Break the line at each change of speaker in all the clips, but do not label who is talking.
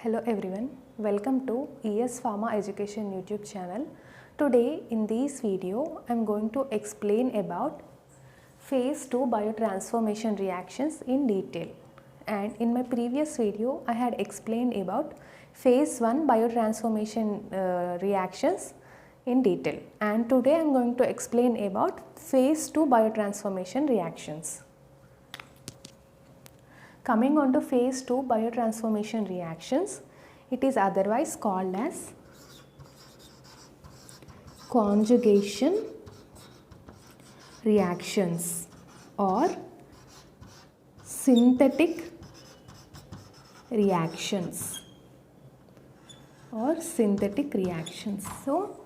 Hello everyone, welcome to ES Pharma Education YouTube channel. Today in this video I am going to explain about phase 2 biotransformation reactions in detail, and in my previous video I had explained about phase 1 biotransformation reactions in detail, and today I am going to explain about phase 2 biotransformation reactions. Coming on to phase 2 biotransformation reactions, it is otherwise called as conjugation reactions or synthetic reactions So,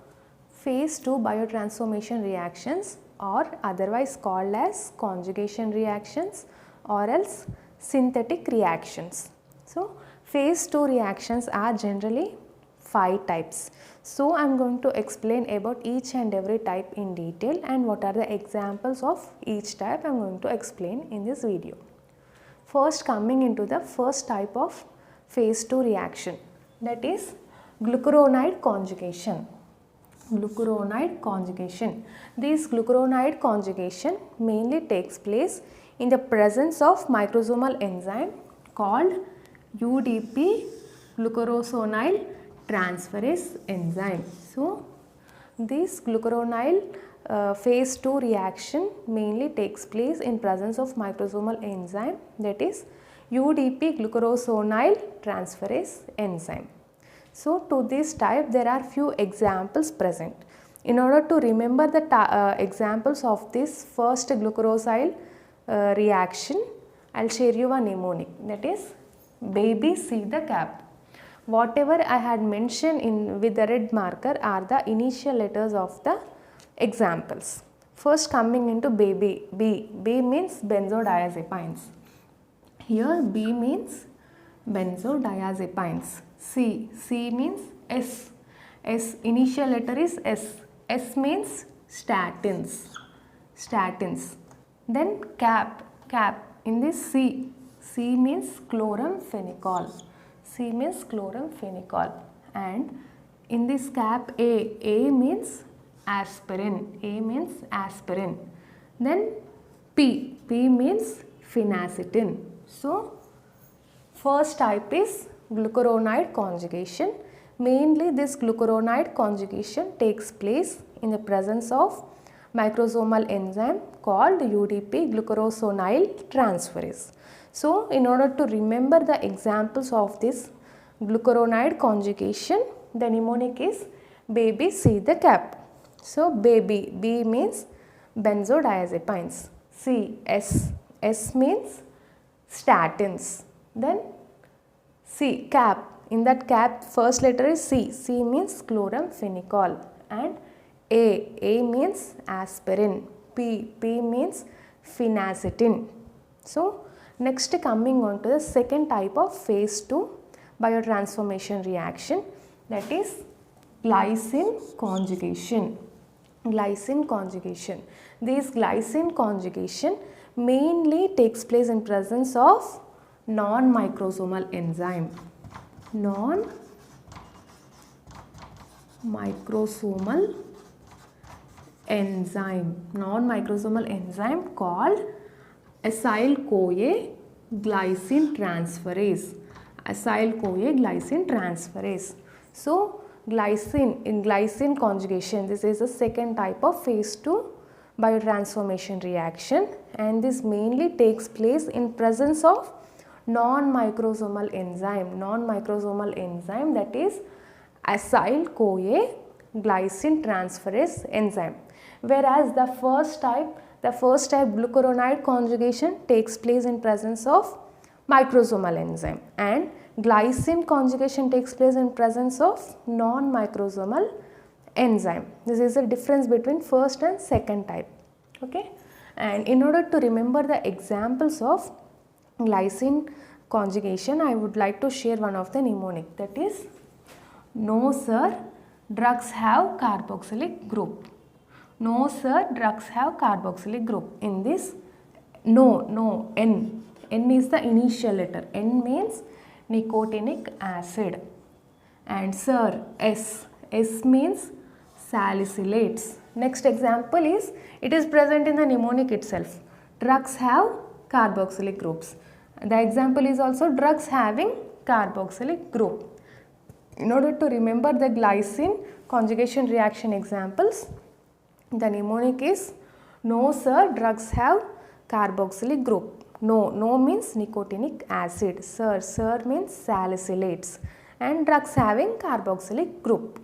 phase 2 biotransformation reactions are otherwise called as conjugation reactions or else synthetic reactions. So, phase 2 reactions are generally 5 types. So, I am going to explain about each and every type in detail, and what are the examples of each type I am going to explain in this video. First, coming into the first type of phase 2 reaction, that is glucuronide conjugation. This glucuronide conjugation mainly takes place in the presence of microsomal enzyme called UDP glucurosonyl transferase enzyme. So, this glucuronide phase 2 reaction mainly takes place in presence of microsomal enzyme, that is UDP glucurosonyl transferase enzyme. So, to this type there are few examples present. In order to remember the examples of this first glucurosyl reaction, I will share you a mnemonic, that is baby see the cap. Whatever I had mentioned with the red marker are the initial letters of the examples. First, coming into baby, B means benzodiazepines. Here B means benzodiazepines. C means S initial letter is S means statins. Then cap in this C means chloramphenicol. And in this cap A means aspirin. Then P means phenacetin. So, first type is glucuronide conjugation. Mainly this glucuronide conjugation takes place in the presence of microsomal enzyme called UDP glucurosonyl transferase. So, in order to remember the examples of this glucuronide conjugation, the mnemonic is baby see the cap. So, baby, B means benzodiazepines. C, S means statins. Then C, cap. In that cap first letter is C means chloramphenicol, and A means aspirin, P means phenacetin. So, next coming on to the second type of phase 2 biotransformation reaction, that is glycine conjugation. This glycine conjugation mainly takes place in presence of non-microsomal enzyme. Non-microsomal enzyme called acyl-CoA glycine transferase. So, in glycine conjugation, this is the second type of phase 2 biotransformation reaction, and this mainly takes place in presence of non-microsomal enzyme, that is acyl-CoA glycine transferase enzyme. Whereas the first type glucuronide conjugation takes place in presence of microsomal enzyme, and glycine conjugation takes place in presence of non-microsomal enzyme. This is the difference between first and second type. Okay, and in order to remember the examples of glycine conjugation, I would like to share one of the mnemonic, that is no sir, drugs have carboxylic group. In this N is the initial letter. N means nicotinic acid. And sir, S means salicylates. Next example is, it is present in the mnemonic itself. Drugs have carboxylic groups. The example is also drugs having carboxylic group. In order to remember the glycine conjugation reaction examples, the mnemonic is, no sir, drugs have carboxylic group. No means nicotinic acid. Sir means salicylates. And drugs having carboxylic group.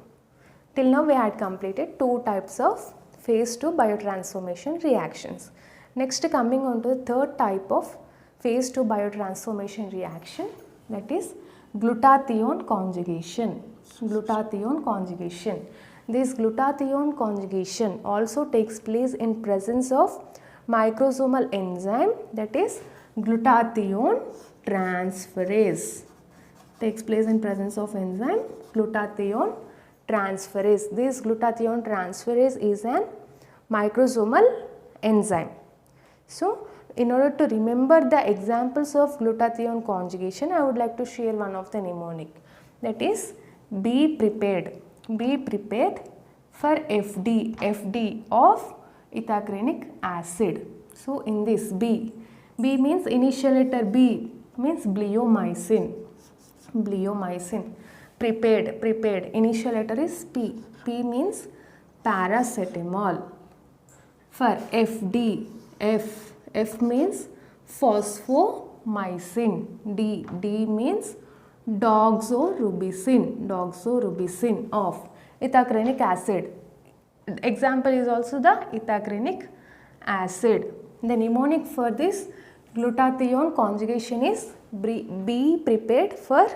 Till now we had completed 2 types of phase 2 biotransformation reactions. Next, coming on to the third type of phase 2 biotransformation reaction, that is glutathione conjugation. Glutathione conjugation. This glutathione conjugation also takes place in presence of microsomal enzyme, that is glutathione transferase. Takes place in presence of enzyme glutathione transferase. This glutathione transferase is an microsomal enzyme. So, in order to remember the examples of glutathione conjugation, I would like to share one of the mnemonic, that is, be prepared. Be prepared for FD of ethacranic acid. So, in this B means initial letter B means bleomycin. Bleomycin. Prepared. Initial letter is P. P means paracetamol. For FD, F means phosphomycin. D means doxorubicin of ethacranic acid. Example is also the ethacranic acid. The mnemonic for this glutathione conjugation is, be prepared for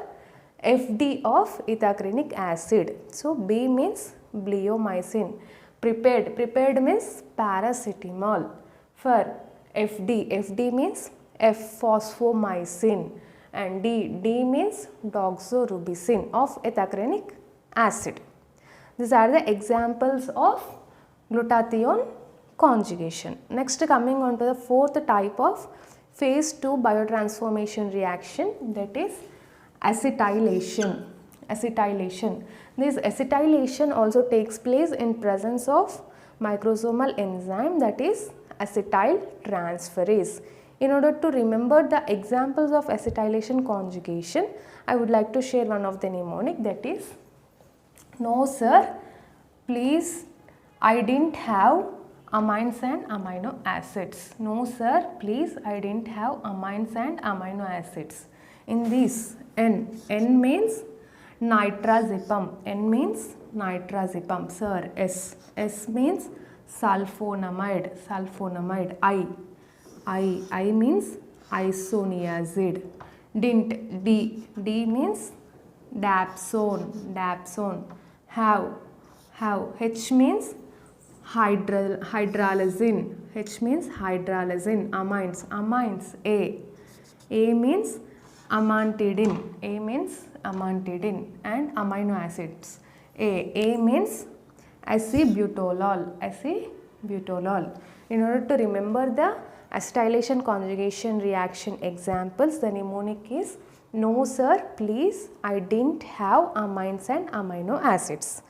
FD of ethacranic acid. So, B means bleomycin. Prepared means paracetamol. For FD means F-phosphomycin, and D means doxorubicin of ethacranic acid. These are the examples of glutathione conjugation. Next, coming on to the fourth type of phase 2 biotransformation reaction, that is acetylation. This acetylation also takes place in presence of microsomal enzyme, that is acetyl transferase. In order to remember the examples of acetylation conjugation, I would like to share one of the mnemonic, that is, no sir, please, I didn't have amines and amino acids. No sir, please, I didn't have amines and amino acids. In this, N means nitrazepam. N means nitrazepam. Sir, S means sulfonamide. I means isoniazid. Didn't, D means dapsone. Have, H means hydralazine. Amines, A means amantadine. And amino acids. A means acebutolol. In order to remember the acetylation conjugation reaction examples, the mnemonic is, no sir, please, I didn't have amines and amino acids.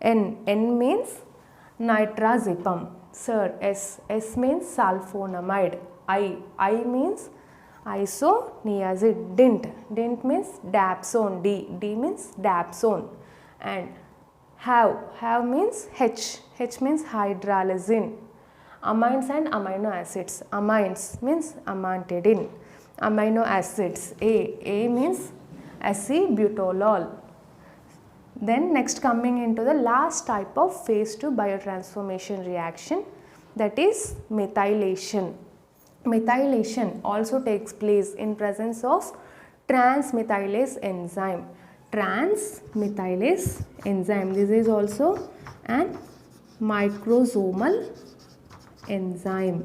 N means nitrazepam. Sir, S means sulfonamide. I means isoniazid. Didn't means dapsone. D means dapsone. And have means H means hydralazine. Amines and amino acids. Amines means amantadine. Amino acids. A means acebutolol. Then next, coming into the last type of phase 2 biotransformation reaction, that is methylation. Methylation also takes place in presence of transmethylase enzyme. This is also an microsomal enzyme.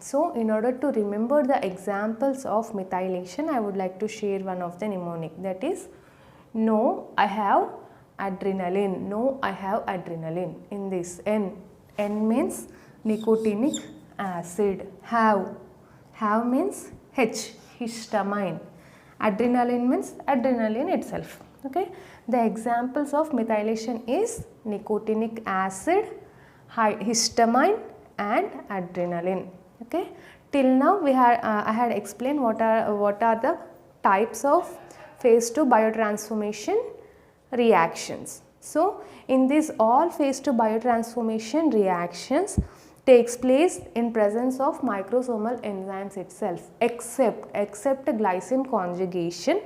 So, in order to remember the examples of methylation, I would like to share one of the mnemonic, that is, no, I have adrenaline. In this, N means nicotinic acid. Have Have means H, histamine. Adrenaline means adrenaline itself. Okay. The examples of methylation is nicotinic acid, histamine and adrenaline. Okay. Till now I had explained what are the types of phase 2 biotransformation reactions. So in this all phase 2 biotransformation reactions takes place in presence of microsomal enzymes itself, except glycine conjugation.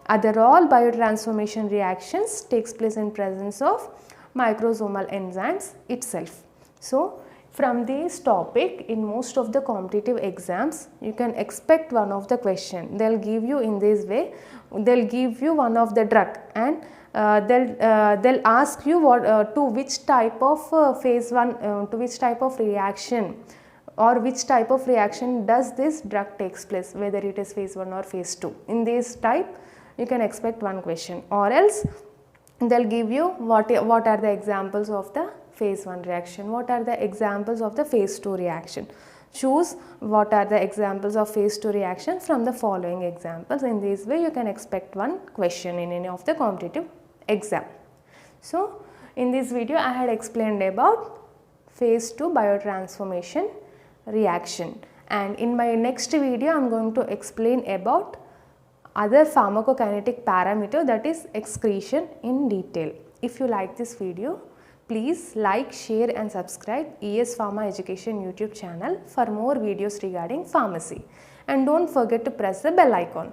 Other all biotransformation reactions takes place in presence of microsomal enzymes itself. So from this topic, in most of the competitive exams, you can expect one of the question. They'll give you in this way, they'll give you one of the drug and they'll ask you what to which type of phase 1 to which type of reaction or which type of reaction does this drug takes place, whether it is phase 1 or phase 2. In this type you can expect one question, or else they'll give you what are the examples of the phase 1 reaction, what are the examples of the phase 2 reaction. Choose what are the examples of phase 2 reaction from the following examples. In this way you can expect one question in any of the competitive exam. So in this video I had explained about phase 2 biotransformation reaction, and in my next video I am going to explain about other pharmacokinetic parameter, that is excretion, in detail. If you like this video, please like, share and subscribe ES Pharma Education YouTube channel for more videos regarding pharmacy, and don't forget to press the bell icon.